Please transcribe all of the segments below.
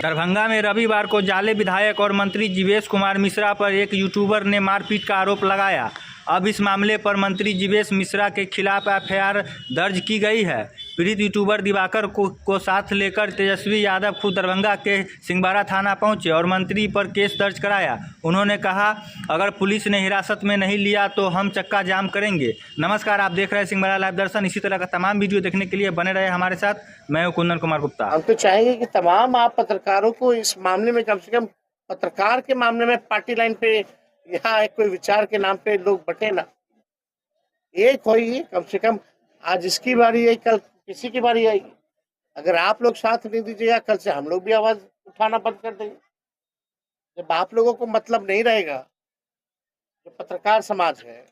दरभंगा में रविवार को जाले विधायक और मंत्री जीवेश कुमार मिश्रा पर एक यूट्यूबर ने मारपीट का आरोप लगाया। अब इस मामले पर मंत्री जीवेश मिश्रा के खिलाफ एफआईआर दर्ज की गई है। पीड़ित यूट्यूबर दिवाकर को साथ लेकर तेजस्वी यादव खुद दरभंगा के सिंहबारा थाना पहुंचे और मंत्री पर केस दर्ज कराया। उन्होंने कहा, अगर पुलिस ने हिरासत में नहीं लिया तो हम चक्का जाम करेंगे। नमस्कार, आप देख रहे हैं सिंहबारा लाइव दर्शन। इसी तरह का तमाम वीडियो देखने के लिए बने रहे हमारे साथ। मैं हूं कुंदन कुमार गुप्ता। हम तो चाहेंगे कि तमाम आप पत्रकारों को इस मामले में कम से कम पत्रकार के मामले में पार्टी लाइन पे यहाँ कोई विचार के नाम पे लोग बटे ना। एक होइए कम से कम, आज इसकी बारी आई, कल किसी की बारी आएगी। अगर आप लोग साथ नहीं दीजिएगा, कल से हम लोग भी आवाज उठाना बंद कर देंगे। जब आप लोगों को मतलब नहीं रहेगा, जो पत्रकार समाज है,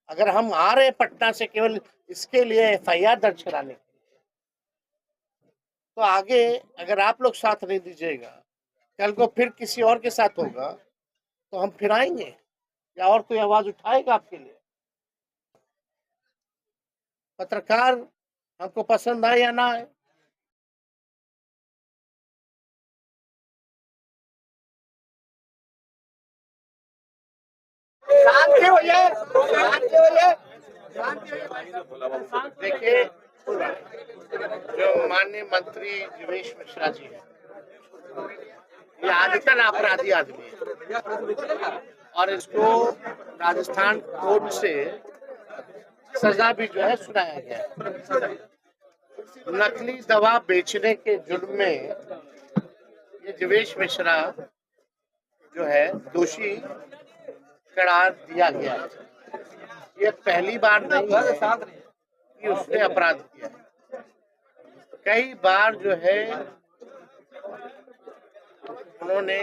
अगर हम आ रहे पटना से केवल इसके लिए एफआईआर दर्ज कराने, तो आगे अगर आप लोग साथ नहीं दीजिएगा, कल को फिर किसी और के साथ होगा तो हम फिर आएंगे या और कोई आवाज उठाएगा आपके लिए। पत्रकार हमको पसंद आए या ना आए, देखिए जो माननीय मंत्री जीवेश मिश्रा जी है, ये आदतन अपराधी आदमी है और इसको राजस्थान कोर्ट से सजा भी जो है सुनाया गया। नकली दवा बेचने के जुर्म में ये जीवेश मिश्रा जो है दोषी करार दिया गया। ये पहली बार नहीं है कि उसने अपराध किया। कई बार जो है उन्होंने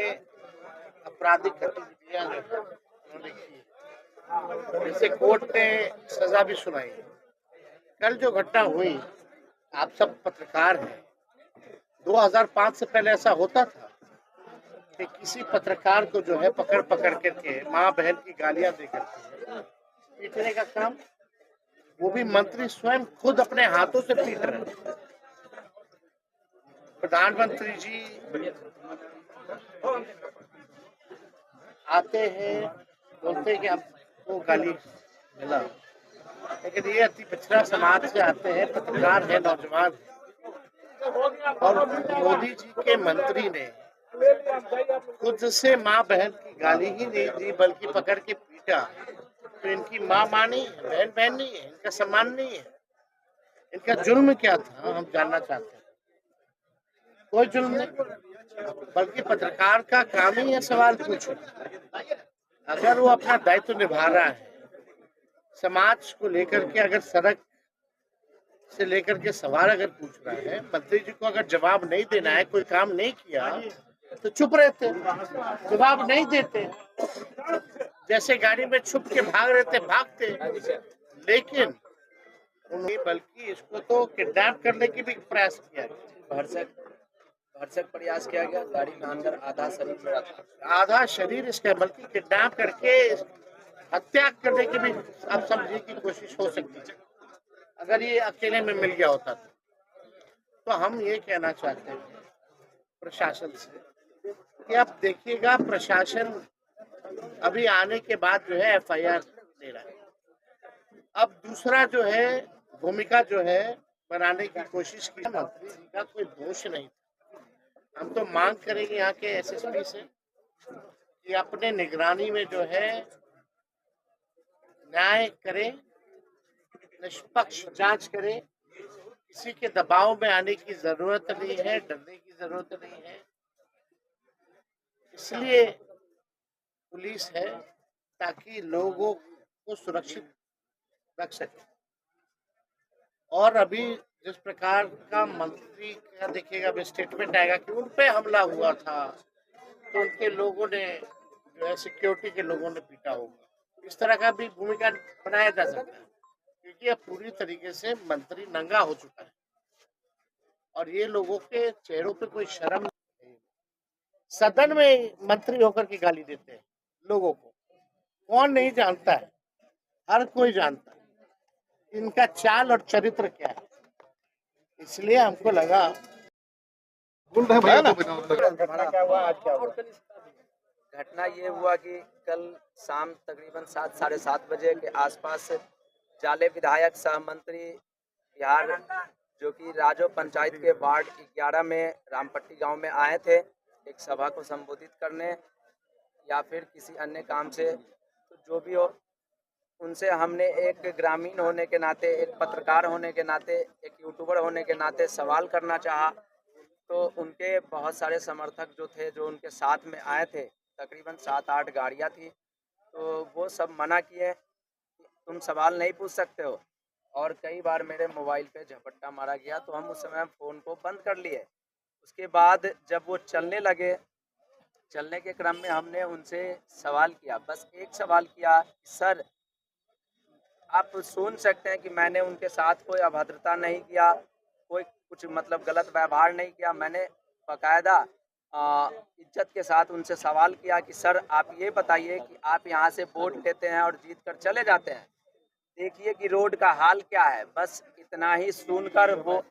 आपराधिक गतिविधियां जो है उन्होंने की, जैसे कोर्ट ने सजा भी सुनाई। कल जो घटना हुई, आप सब पत्रकार हैं, 2005 से पहले ऐसा होता था कि किसी पत्रकार को जो है पकड़ करके माँ बहन की गालियां देकर पीटने का काम, वो भी मंत्री स्वयं खुद अपने हाथों से पीट रहे हैं। प्रधानमंत्री जी आते हैं, बोलते हैं कि आपको गाली मिला, लेकिन ये अति पिछड़ा समाज से आते हैं, पत्रकार है, नौजवान है, और मोदी जी के मंत्री ने खुद से माँ बहन की गाली ही नहीं दी बल्कि पकड़ के पीटा। तो इनकी माँ मानी है, बहन बहन नहीं है, इनका सम्मान नहीं है। इनका जुर्म क्या था हम जानना चाहते हैं। कोई जुर्म नहीं, बल्कि पत्रकार का काम ही है सवाल पूछना। अगर वो अपना दायित्व निभा रहा है, समाज को लेकर के, अगर सड़क से लेकर के सवाल अगर पूछ रहा है, मंत्री जी को अगर जवाब नहीं देना है, कोई काम नहीं किया तो चुप रहते, जवाब नहीं देते, जैसे गाड़ी में छुप के भाग रहे थे भागते। लेकिन उन्हें बल्कि इसको तो किडनैप करने की भी प्रयास किया, भरसक प्रयास किया गया। गाड़ी में अंदर आधा शरीर मेरा था, आधा शरीर इसका, बल्कि किडनैप करके हत्या करने की भी आप समझिए की कोशिश हो सकती है अगर ये अकेले में मिल गया होता। तो हम ये कहना चाहते हैं प्रशासन से कि आप देखिएगा, प्रशासन अभी आने के बाद जो है एफआईआर दे रहा है। अब दूसरा जो है भूमिका जो है बनाने की कोशिश की, मंत्री जी का कोई दोष नहीं। हम तो मांग करेंगे यहाँ के एसएसपी से कि अपने निगरानी में जो है न्याय करें, निष्पक्ष जांच करें। किसी के दबाव में आने की जरूरत नहीं है, डरने की जरूरत नहीं है। इसलिए पुलिस है ताकि लोगों को सुरक्षित रख सके। और अभी जिस प्रकार का मंत्री का देखिएगा स्टेटमेंट आएगा कि उन पे हमला हुआ था, तो उनके लोगों ने जो है सिक्योरिटी के लोगों ने पीटा होगा, इस तरह का भी भूमिका बनाया जा सकता है। क्योंकि अब पूरी तरीके से मंत्री नंगा हो चुका है और ये लोगों के चेहरों पे कोई शर्म नहीं। सदन में मंत्री होकर के गाली देते हैं लोगों को, कौन नहीं जानता है, हर कोई जानता है इनका चाल और चरित्र क्या है। इसलिए हमको लगा घटना क्या हुआ, आज क्या हुआ? घटना ये हुआ कि कल शाम तकरीबन 7 साढ़े 7 बजे के आसपास जाले विधायक सह मंत्री बिहार जो कि राजो पंचायत के वार्ड 11 में रामपट्टी गांव में आए थे एक सभा को संबोधित करने या फिर किसी अन्य काम से, तो जो भी हो उनसे हमने एक ग्रामीण होने के नाते, एक पत्रकार होने के नाते, एक यूट्यूबर होने के नाते सवाल करना चाहा। तो उनके बहुत सारे समर्थक जो थे, जो उनके साथ में आए थे, तकरीबन 7-8 गाड़ियाँ थी, तो वो सब मना किए कि तुम सवाल नहीं पूछ सकते हो, और कई बार मेरे मोबाइल पे झपट्टा मारा गया। तो हम उस समय फ़ोन को बंद कर लिए। उसके बाद जब वो चलने लगे, चलने के क्रम में हमने उनसे सवाल किया, बस एक सवाल किया कि सर आप सुन सकते हैं कि मैंने उनके साथ कोई अभद्रता नहीं किया, कोई कुछ मतलब गलत व्यवहार नहीं किया। मैंने बाकायदा इज्जत के साथ उनसे सवाल किया कि सर आप ये बताइए कि आप यहाँ से वोट लेते हैं और जीत कर चले जाते हैं, देखिए कि रोड का हाल क्या है। बस इतना ही सुनकर वो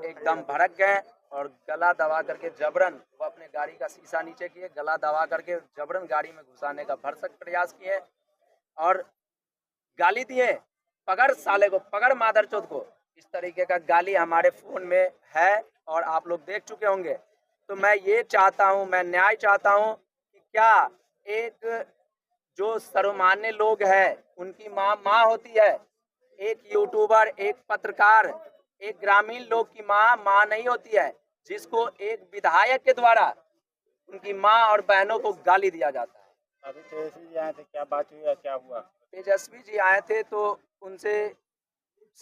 एकदम भड़क गए और गला दबा करके जबरन, वो अपने गाड़ी का शीशा नीचे किए, गला दबा करके जबरन गाड़ी में घुसाने का भरसक प्रयास किए और गाली दिए, पकड़ साले को, पकड़ मादरचोद को। इस तरीके का गाली हमारे फोन में है और आप लोग देख चुके होंगे। तो मैं ये चाहता हूँ, मैं न्याय चाहता हूँ कि क्या एक जो सर्वमान्य लोग हैं, उनकी माँ होती है, एक यूट्यूबर, एक पत्रकार, एक ग्रामीण लोग की माँ नहीं होती है, जिसको एक विधायक के द्वारा उनकी माँ और बहनों को गाली दिया जाता है। अभी तेजस्वी जी आए थे, क्या बात हुई है, क्या हुआ? तेजस्वी जी आए थे तो उनसे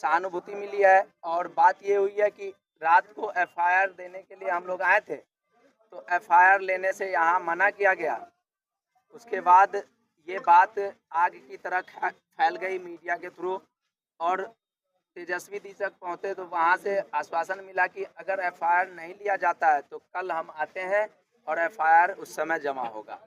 सहानुभूति मिली है और बात ये हुई है कि रात को एफआईआर देने के लिए हम लोग आए थे, तो एफआईआर लेने से यहाँ मना किया गया। उसके बाद ये बात आग की तरह फैल गई मीडिया के थ्रू और तेजस्वी जी तक पहुँचे तो वहाँ से आश्वासन मिला कि अगर एफआईआर नहीं लिया जाता है तो कल हम आते हैं और एफआईआर उस समय जमा होगा,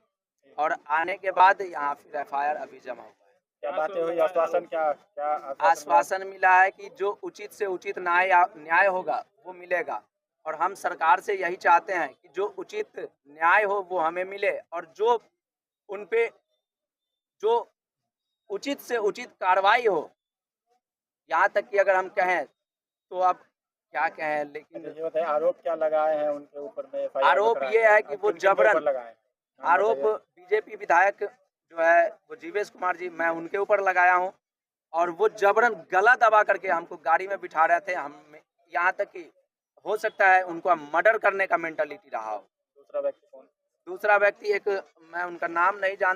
और आने के बाद यहाँ फिर एफआईआर अभी जमा हुआ है। क्या बातें हुई, आश्वासन क्या क्या आश्वासन मिला है कि जो उचित से उचित न्याय होगा वो मिलेगा, और हम सरकार से यही चाहते हैं कि जो उचित न्याय हो वो हमें मिले, और जो उन पे जो उचित से उचित कार्रवाई हो। यहाँ तक कि अगर हम कहें तो अब क्या कहें, लेकिन ये बताइए आरोप क्या लगाए हैं उनके ऊपर में? FIR आरोप ये है कि वो जबरन, लगाए हैं? आरोप बीजेपी विधायक जो है वो जीवेश कुमार जी, मैं उनके ऊपर लगाया हूँ, और वो जबरन गला दबा करके हमको गाड़ी में बिठा रहे थे। हम यहाँ तक कि हो सकता है उनको मर्डर करने का मेंटालिटी रहा हो। दूसरा व्यक्ति कौन? दूसरा व्यक्ति एक, मैं उनका नाम नहीं जानता।